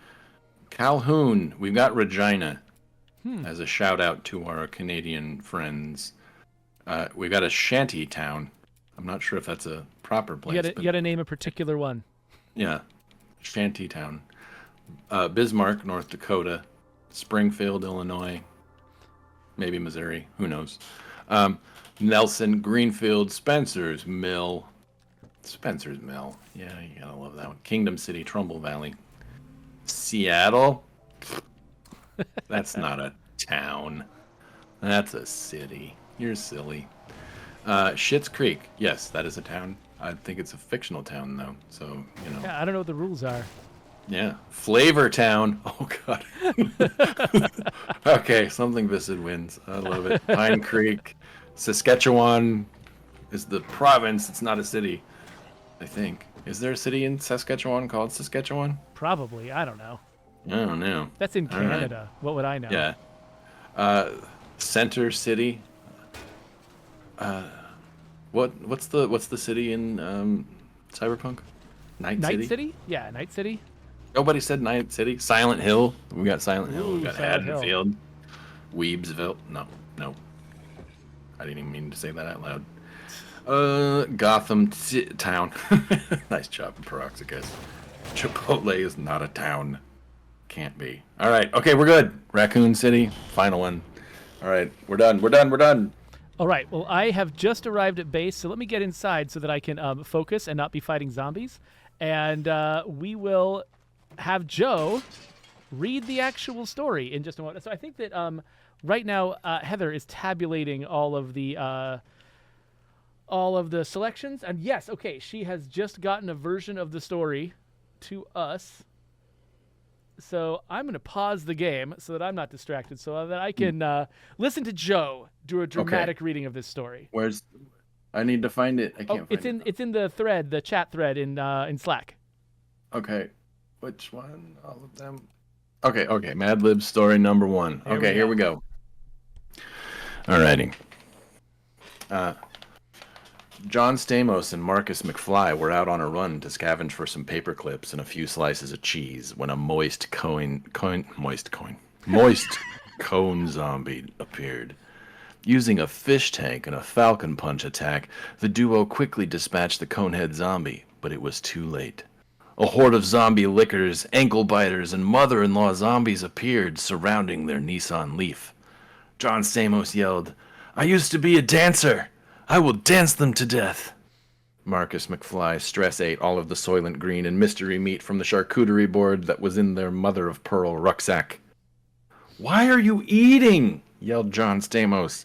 Calhoun. We've got Regina as a shout out to our Canadian friends. We've got a shanty town. I'm not sure if that's a proper place. You got to name a particular one. Yeah, shanty town. Bismarck, North Dakota. Springfield, Illinois. Maybe Missouri. Who knows? Nelson, Greenfield, Spencer's Mill. Spencer's Mill. Yeah, you gotta love that one. Kingdom City, Trumbull Valley. Seattle. That's not a town. That's a city. You're silly. Schitt's Creek. Yes, that is a town. I think it's a fictional town, though. So, you know. Yeah, I don't know what the rules are. Yeah. Flavor Town. Oh, God. Okay, something Viscid wins. I love it. Pine Creek. Saskatchewan is the province. It's not a city, I think. Is there a city in Saskatchewan called Saskatchewan? Probably. I don't know. I don't know. That's in All right. Canada. What would I know? Yeah. Center City. What's the city in Cyberpunk? Night City? Yeah, Night City. Nobody said Night City. Silent Hill. We got Silent Hill. Ooh, We got Silent Hill. Haddonfield. Weebsville. No. I didn't even mean to say that out loud. Gotham Town. Nice job, Peroxicus. Chipotle is not a town. Can't be. All right. Okay, we're good. Raccoon City. Final one. All right. We're done. All right. Well, I have just arrived at base, so let me get inside so that I can focus and not be fighting zombies. And we will have Joe read the actual story in just a moment. So I think that right now Heather is tabulating all of the selections. And yes, okay, she has just gotten a version of the story to us. So I'm going to pause the game so that I'm not distracted, so that I can listen to Joe do a dramatic reading of this story. I need to find it. I can't find it. It's in the thread, the chat thread in Slack. Okay. Which one? All of them? Okay. Madlibs story number 1. Here we go. Alrighty. John Stamos and Marcus McFly were out on a run to scavenge for some paper clips and a few slices of cheese when a moist cone zombie appeared. Using a fish tank and a falcon punch attack, the duo quickly dispatched the conehead zombie, but it was too late. A horde of zombie lickers, ankle biters, and mother-in-law zombies appeared, surrounding their Nissan Leaf. John Stamos yelled, "I used to be a dancer! I will dance them to death!" Marcus McFly stress ate all of the Soylent Green and mystery meat from the charcuterie board that was in their mother-of-pearl rucksack. "Why are you eating?" yelled John Stamos.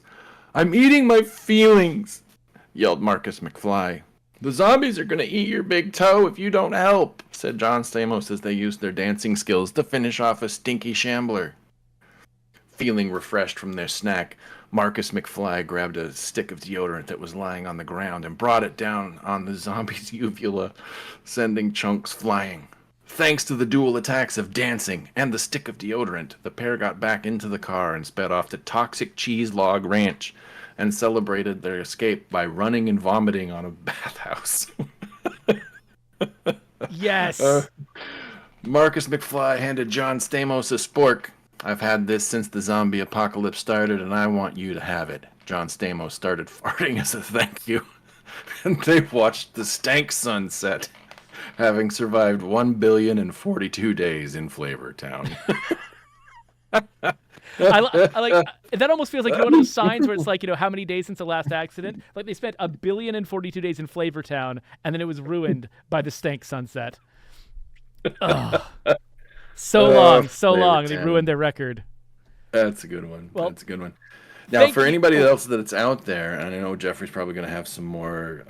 "I'm eating my feelings," yelled Marcus McFly. "The zombies are going to eat your big toe if you don't help," said John Stamos as they used their dancing skills to finish off a stinky shambler. Feeling refreshed from their snack, Marcus McFly grabbed a stick of deodorant that was lying on the ground and brought it down on the zombie's uvula, sending chunks flying. Thanks to the dual attacks of dancing and the stick of deodorant, the pair got back into the car and sped off to Toxic Cheese Log Ranch and celebrated their escape by running and vomiting on a bathhouse. Yes. Marcus McFly handed John Stamos a spork. I've had this since the zombie apocalypse started, and I want you to have it. John Stamos started farting as a thank you, and they watched the stank sunset, having survived 1,042 days in Flavor Town. I like that. Almost feels like one of those signs where it's like, how many days since the last accident? Like they spent 1,042 days in Flavortown, and then it was ruined by the stank sunset. Ugh. So long, and they ruined their record. That's a good one. Well, that's a good one. Now, for anybody else that's out there, and I know Geoffrey's probably going to have some more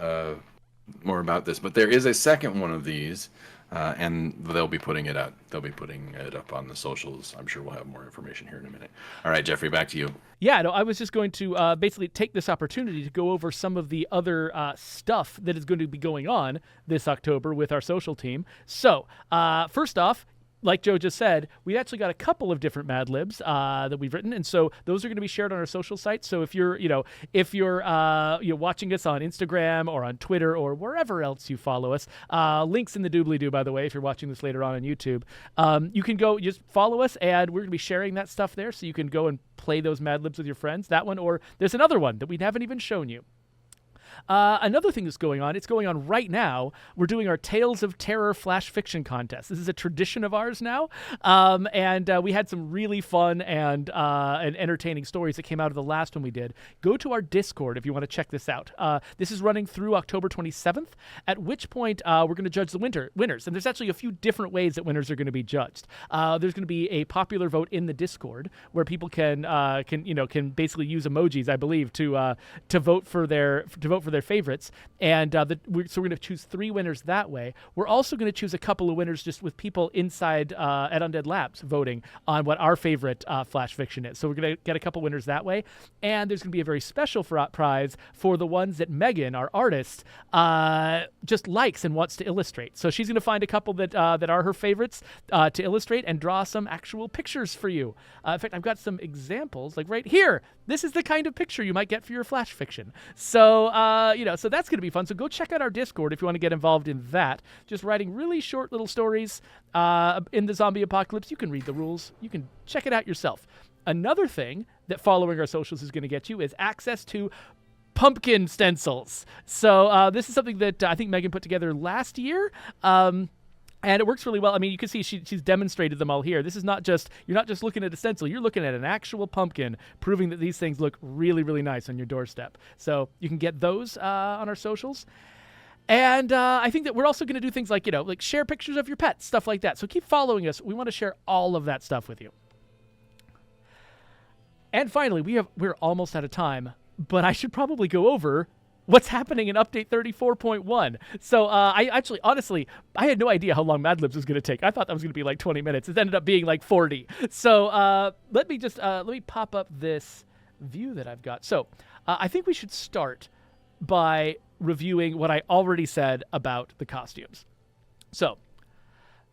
about this, but there is a second one of these, and they'll be putting it out. They'll be putting it up on the socials. I'm sure we'll have more information here in a minute. All right, Geoffrey, back to you. Yeah, no, I was just going to basically take this opportunity to go over some of the other stuff that is going to be going on this October with our social team. So, first off, like Joe just said, we actually got a couple of different Mad Libs that we've written, and so those are going to be shared on our social sites. So if you're watching us on Instagram or on Twitter or wherever else you follow us, links in the doobly-doo, by the way, if you're watching this later on YouTube, you can go just follow us, and we're going to be sharing that stuff there, so you can go and play those Mad Libs with your friends. That one, or there's another one that we haven't even shown you. Another thing that's going on, it's going on right now. We're doing our Tales of Terror Flash Fiction contest. This is a tradition of ours now, and we had some really fun and entertaining stories that came out of the last one we did. Go to our Discord if you want to check this out. This is running through October 27th, at which point we're going to judge the winners. And there's actually a few different ways that winners are going to be judged. There's going to be a popular vote in the Discord where people can basically use emojis, I believe, to vote for their favorites, and so we're going to choose 3 winners that way. We're also going to choose a couple of winners just with people inside at Undead Labs voting on what our favorite Flash fiction is. So we're going to get a couple winners that way, and there's going to be a very special prize for the ones that Megan, our artist, just likes and wants to illustrate. So she's going to find a couple that are her favorites to illustrate and draw some actual pictures for you. In fact, I've got some examples, like right here. This is the kind of picture you might get for your Flash fiction. So, so that's going to be fun. So go check out our Discord if you want to get involved in that. Just writing really short little stories in the zombie apocalypse. You can read the rules. You can check it out yourself. Another thing that following our socials is going to get you is access to pumpkin stencils. So this is something that I think Megan put together last year. And it works really well. I mean, you can see she's demonstrated them all here. This is you're not just looking at a stencil, you're looking at an actual pumpkin, proving that these things look really, really nice on your doorstep. So you can get those on our socials. And I think that we're also going to do things like, like share pictures of your pets, stuff like that. So keep following us. We want to share all of that stuff with you. And finally, we're almost out of time, but I should probably go over what's happening in Update 34.1. So honestly, I had no idea how long Mad Libs was going to take. I thought that was going to be like 20 minutes. It ended up being like 40. So let me pop up this view that I've got. So I think we should start by reviewing what I already said about the costumes. So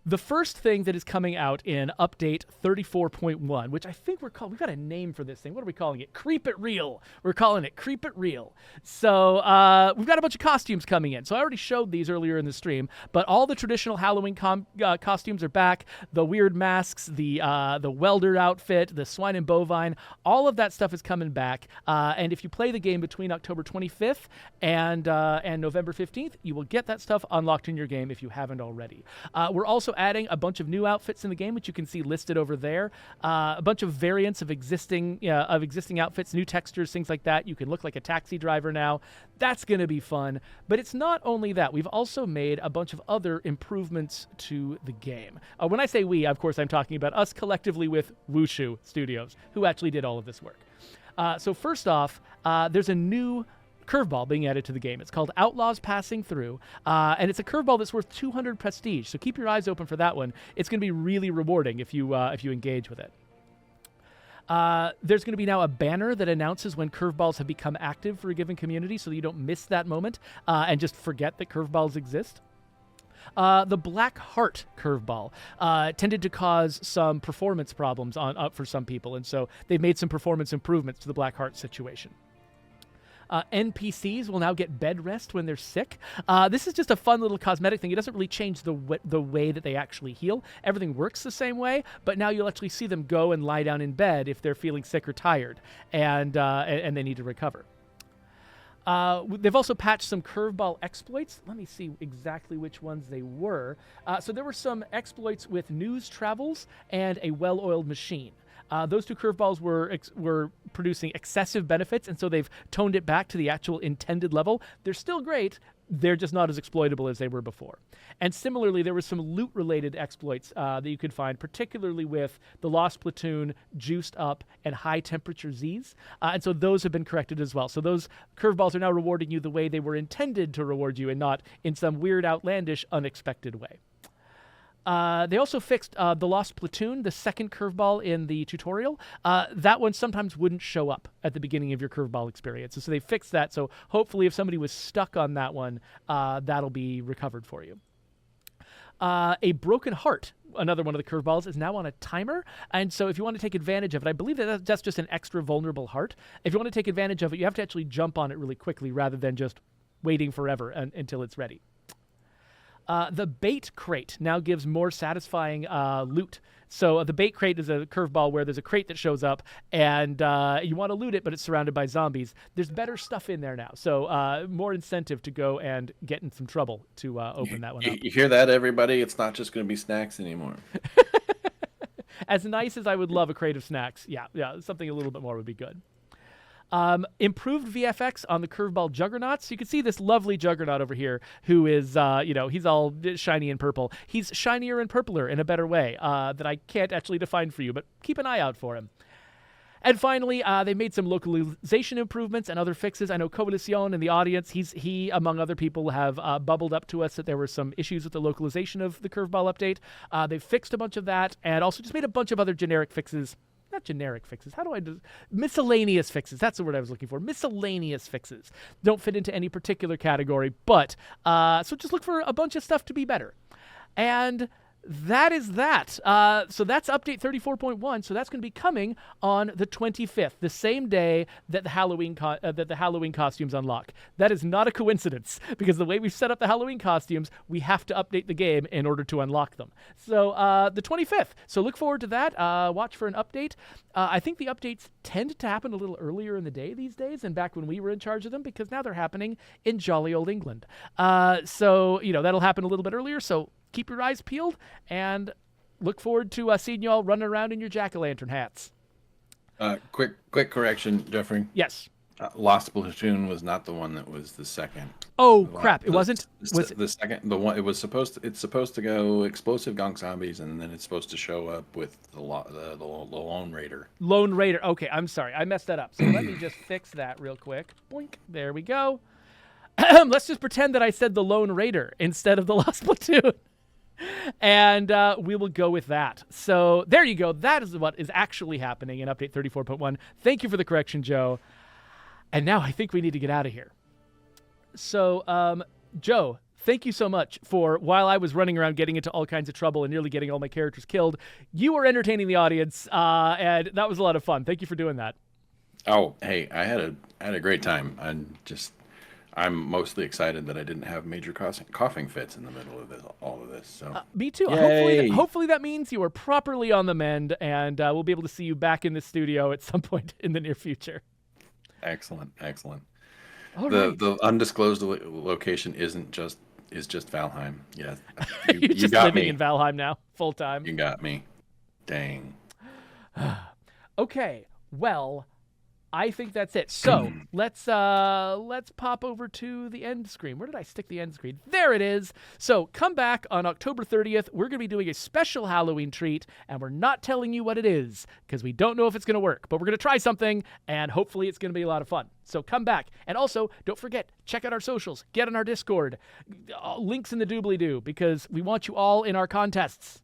the first thing that is coming out in Update 34.1, which I think we've got a name for this thing. What are we calling it? Creep It Real. We're calling it Creep It Real. So we've got a bunch of costumes coming in. So I already showed these earlier in the stream, but all the traditional Halloween costumes are back. The weird masks, the welder outfit, the swine and bovine, all of that stuff is coming back. And if you play the game between October 25th and November 15th, you will get that stuff unlocked in your game if you haven't already. We're also adding a bunch of new outfits in the game, which you can see listed over there. A bunch of variants of existing outfits, new textures, things like that. You can look like a taxi driver now. That's going to be fun. But it's not only that. We've also made a bunch of other improvements to the game. When I say we, of course, I'm talking about us collectively with Wushu Studios, who actually did all of this work. So first off, there's a new curveball being added to the game. It's called Outlaws Passing Through, and it's a curveball that's worth 200 prestige. So keep your eyes open for that one. It's going to be really rewarding if you engage with it. There's going to be now a banner that announces when curveballs have become active for a given community, so that you don't miss that moment and just forget that curveballs exist. The Black Heart curveball tended to cause some performance problems for some people, and so they've made some performance improvements to the Black Heart situation. NPCs will now get bed rest when they're sick. This is just a fun little cosmetic thing. It doesn't really change the way that they actually heal. Everything works the same way, but now you'll actually see them go and lie down in bed if they're feeling sick or tired, and they need to recover. They've also patched some curveball exploits. Let me see exactly which ones they were. So there were some exploits with news travels and a well-oiled machine. Those two curveballs were producing excessive benefits, and so they've toned it back to the actual intended level. They're still great. They're just not as exploitable as they were before. And similarly, there were some loot-related exploits that you could find, particularly with the Lost Platoon, Juiced Up, and High Temperature Zs. And so those have been corrected as well. So those curveballs are now rewarding you the way they were intended to reward you and not in some weird, outlandish, unexpected way. They also fixed the Lost Platoon, the second curveball in the tutorial. That one sometimes wouldn't show up at the beginning of your curveball experience. So they fixed that. So hopefully if somebody was stuck on that one, that'll be recovered for you. A Broken Heart, another one of the curveballs, is now on a timer. And so if you want to take advantage of it, I believe that's just an extra vulnerable heart. If you want to take advantage of it, you have to actually jump on it really quickly rather than just waiting forever until it's ready. The Bait Crate now gives more satisfying loot. So the Bait Crate is a curveball where there's a crate that shows up, and you want to loot it, but it's surrounded by zombies. There's better stuff in there now, so more incentive to go and get in some trouble to open that one up. You hear that, everybody? It's not just going to be snacks anymore. As nice as I would love a crate of snacks, yeah, something a little bit more would be good. Improved VFX on the curveball juggernauts. You can see this lovely juggernaut over here who is, he's all shiny and purple. He's shinier and purpler in a better way that I can't actually define for you, but keep an eye out for him. And finally, they made some localization improvements and other fixes. I know Coalition in the audience, he among other people, have bubbled up to us that there were some issues with the localization of the curveball update. They've fixed a bunch of that and also just made a bunch of other generic fixes. Not generic fixes. How do I do? Miscellaneous fixes. That's the word I was looking for. Miscellaneous fixes. Don't fit into any particular category, but so just look for a bunch of stuff to be better. And that is that. So that's update 34.1. So that's going to be coming on the 25th, the same day that the Halloween costumes unlock. That is not a coincidence because the way we've set up the Halloween costumes, we have to update the game in order to unlock them. So the 25th. So look forward to that. Watch for an update. I think the updates tend to happen a little earlier in the day these days than back when we were in charge of them because now they're happening in jolly old England. So that'll happen a little bit earlier. So keep your eyes peeled and look forward to seeing you all running around in your jack-o'-lantern hats. Quick correction, Geoffrey. Yes. Lost Platoon was not the one that was the second. Oh crap! It wasn't. Was the second? The one. It was supposed to. It's supposed to go explosive gonk zombies, and then it's supposed to show up with the Lone Raider. Lone Raider. Okay, I'm sorry, I messed that up. So let me just fix that real quick. Boink. There we go. Let's just pretend that I said the Lone Raider instead of the Lost Platoon. And we will go with that. So there you go. That is what is actually happening in Update 34.1. Thank you for the correction, Joe. And now I think we need to get out of here. So, Joe, thank you so much for, while I was running around getting into all kinds of trouble and nearly getting all my characters killed, you were entertaining the audience, and that was a lot of fun. Thank you for doing that. Oh, hey, I had a great time. I'm mostly excited that I didn't have major coughing fits in the middle of all of this. So me too. Hopefully that means you are properly on the mend, and we'll be able to see you back in the studio at some point in the near future. Excellent. The undisclosed location is just Valheim. Yeah, you're just got living me in Valheim now, full time. You got me. Dang. Okay, well, I think that's it. So let's pop over to the end screen. Where did I stick the end screen? There it is. So come back on October 30th. We're going to be doing a special Halloween treat, and we're not telling you what it is because we don't know if it's going to work, but we're going to try something, and hopefully it's going to be a lot of fun. So come back. And also, don't forget, check out our socials. Get on our Discord. Links in the doobly-doo because we want you all in our contests.